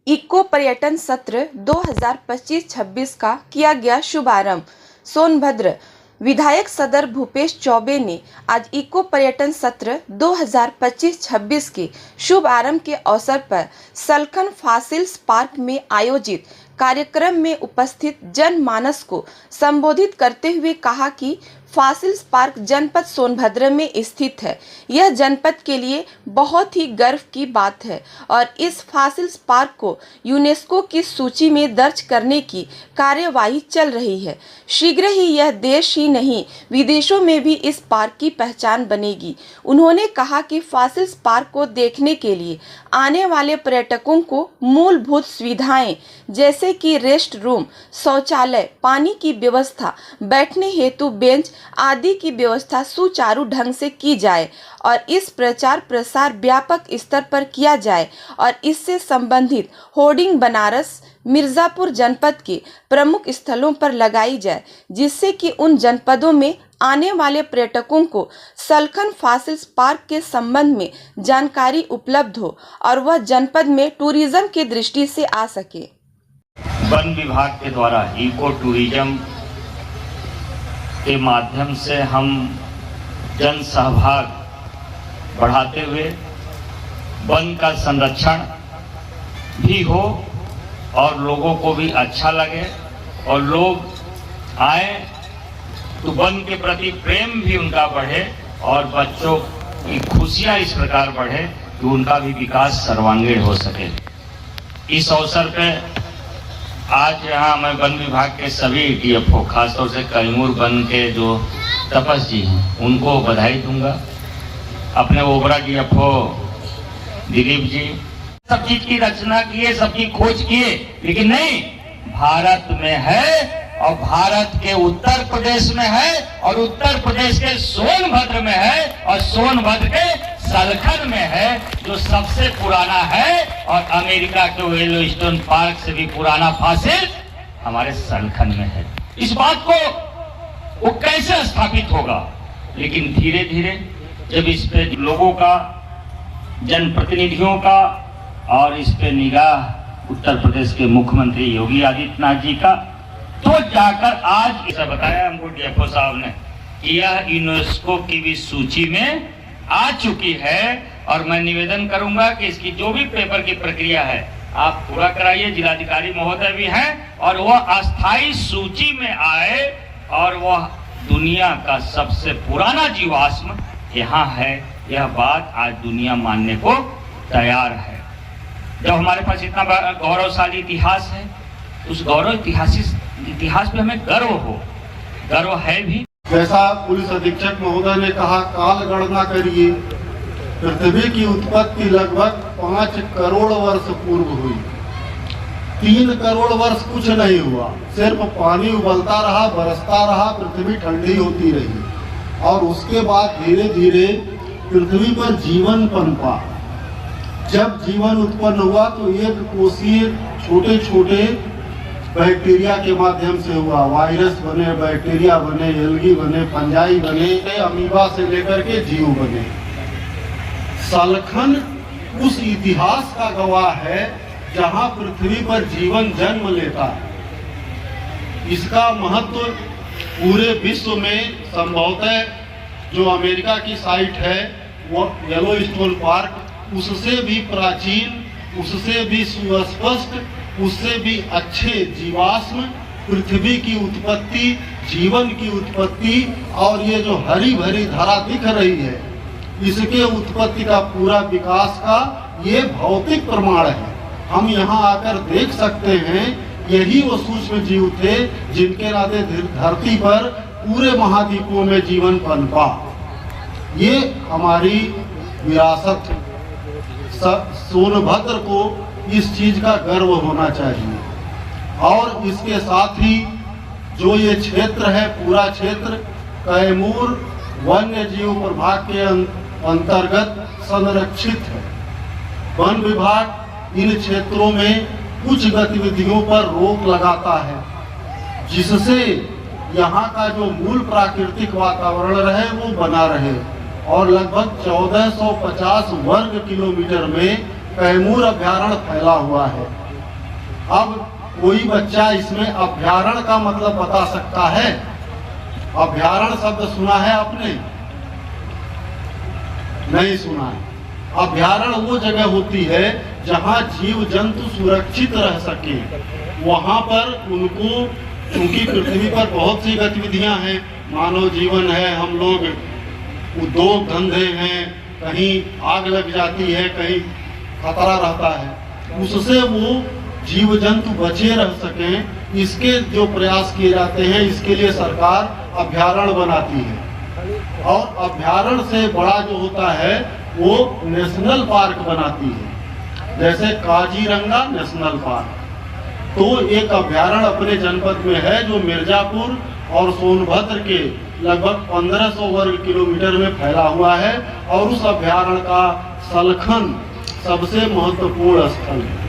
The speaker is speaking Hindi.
इको पर्यटन सत्र 2025-26 का किया गया शुभारंभ। सोनभद्र विधायक सदर भूपेश चौबे ने आज इको पर्यटन सत्र 2025-26 के शुभारंभ के अवसर पर सलखन फॉसिल्स पार्क में आयोजित कार्यक्रम में उपस्थित जनमानस को संबोधित करते हुए कहा कि फॉसिल्स पार्क जनपद सोनभद्र में स्थित है। यह जनपद के लिए बहुत ही गर्व की बात है और इस फॉसिल्स पार्क को यूनेस्को की सूची में दर्ज करने की कार्यवाही चल रही है। शीघ्र ही यह देश ही नहीं विदेशों में भी इस पार्क की पहचान बनेगी। उन्होंने कहा कि फॉसिल्स पार्क को देखने के लिए आने वाले पर्यटकों को मूलभूत सुविधाएं जैसे कि रेस्ट रूम, शौचालय, पानी की व्यवस्था, बैठने हेतु बेंच आदि की व्यवस्था सुचारू ढंग से की जाए और इस प्रचार प्रसार व्यापक स्तर पर किया जाए और इससे संबंधित होर्डिंग बनारस, मिर्जापुर जनपद के प्रमुख स्थलों पर लगाई जाए, जिससे कि उन जनपदों में आने वाले पर्यटकों को सलखन फॉसिल्स पार्क के संबंध में जानकारी उपलब्ध हो और वह जनपद में टूरिज्म की दृष्टि से आ सके। वन विभाग के द्वारा इको टूरिज्म के माध्यम से हम जन सहभाग बढ़ाते हुए वन का संरक्षण भी हो और लोगों को भी अच्छा लगे और लोग आए तो वन के प्रति प्रेम भी उनका बढ़े और बच्चों की खुशियां इस प्रकार बढ़े कि उनका भी विकास सर्वांगीण हो सके। इस अवसर पे आज यहाँ मैं वन विभाग के सभी डीएफओ, खासतौर से कैमूर वन के जो तपस जी हैं उनको बधाई दूंगा। अपने ओबरा डीएफओ दिलीप जी सब चीज की रचना किए, सबकी खोज किए, लेकिन नहीं, भारत में है और भारत के उत्तर प्रदेश में है और उत्तर प्रदेश के सोनभद्र में है और सोनभद्र के सलखन में है, जो सबसे पुराना है और अमेरिका के येलोस्टोन पार्क से भी पुराना फॉसिल हमारे सलखन में है। इस बात को वो कैसे स्थापित होगा, लेकिन धीरे धीरे जब इस पे लोगों का, जनप्रतिनिधियों का और इस पे निगाह उत्तर प्रदेश के मुख्यमंत्री योगी आदित्यनाथ जी का, तो जाकर आज ऐसा बताया हमको डीएफओ साहब ने कि यह यूनेस्को की भी सूची में आ चुकी है और मैं निवेदन करूंगा कि इसकी जो भी पेपर की प्रक्रिया है आप पूरा कराइए। जिलाधिकारी महोदय भी हैं और वह अस्थायी सूची में आए और वह दुनिया का सबसे पुराना जीवाश्म यहाँ है। यह बात आज दुनिया मानने को तैयार है। जब हमारे पास इतना गौरवशाली इतिहास है, उस गौरव इतिहास पे हमें गर्व है भी। जैसा पुलिस अधीक्षक महोदय ने कहा, काल गणना करिए, पृथ्वी की उत्पत्ति लगभग 5 करोड़ वर्ष पूर्व हुई। 3 करोड़ वर्ष कुछ नहीं हुआ, सिर्फ पानी उबलता रहा, बरसता रहा, पृथ्वी ठंडी होती रही और उसके बाद धीरे धीरे पृथ्वी पर जीवन पनपा। जब जीवन उत्पन्न हुआ तो एक कोशीय छोटे छोटे बैक्टीरिया के माध्यम से हुआ। वायरस बने, बैक्टीरिया बने, एल्गी बने, फंजाई बने, अमीबा से लेकर के जीव बने। सलखन उस इतिहास का गवाह है जहां पृथ्वी पर जीवन जन्म लेता है। इसका महत्व पूरे विश्व में संभवतः जो अमेरिका की साइट है वो येलोस्टोन पार्क, उससे भी प्राचीन, उससे भी सुस्पष्ट, उससे भी अच्छे जीवाश्म, पृथ्वी की उत्पत्ति, जीवन की उत्पत्ति और ये जो हरी भरी धरा दिख रही है, इसके उत्पत्ति का पूरा विकास का ये भौतिक प्रमाण है। हम यहाँ आकर देख सकते हैं, यही वो सूक्ष्म जीव थे जिनके नाते धरती पर पूरे महाद्वीपों में जीवन पनपा। ये हमारी विरासत है। सोनभद्र को इस चीज का गर्व होना चाहिए और इसके साथ ही जो ये क्षेत्र है, पूरा क्षेत्र कैमूर वन्य जीव प्रभाग के अंतर्गत संरक्षित है। वन विभाग इन क्षेत्रों में कुछ गतिविधियों पर रोक लगाता है, जिससे यहाँ का जो मूल प्राकृतिक वातावरण रहे वो बना रहे और लगभग 1450 वर्ग किलोमीटर में कैमूर अभ्यारण्य फैला हुआ है। अब कोई बच्चा इसमें अभयारण्य का मतलब बता सकता है? अभयारण्य शब्द सुना है आपने? नहीं सुना है। अभयारण्य वो जगह होती है जहाँ जीव जंतु सुरक्षित रह सके। वहाँ पर उनको, चूंकि पृथ्वी पर बहुत सी गतिविधियां हैं, मानव जीवन है, हम लोग उद्योग धंधे हैं, कहीं आग लग जाती है, कहीं खतरा रहता है, उससे वो जीव जंतु बचे रह सकें, इसके जो प्रयास किए जाते हैं, इसके लिए सरकार अभयारण्य बनाती है। और अभयारण्य से बड़ा जो होता है वो नेशनल पार्क बनाती है, जैसे काजीरंगा नेशनल पार्क। तो एक अभयारण्य अपने जनपद में है जो मिर्जापुर और सोनभद्र के लगभग 1500 वर्ग किलोमीटर में फैला हुआ है, और उस अभयारण्य का सलखन सबसे महत्वपूर्ण स्थल है।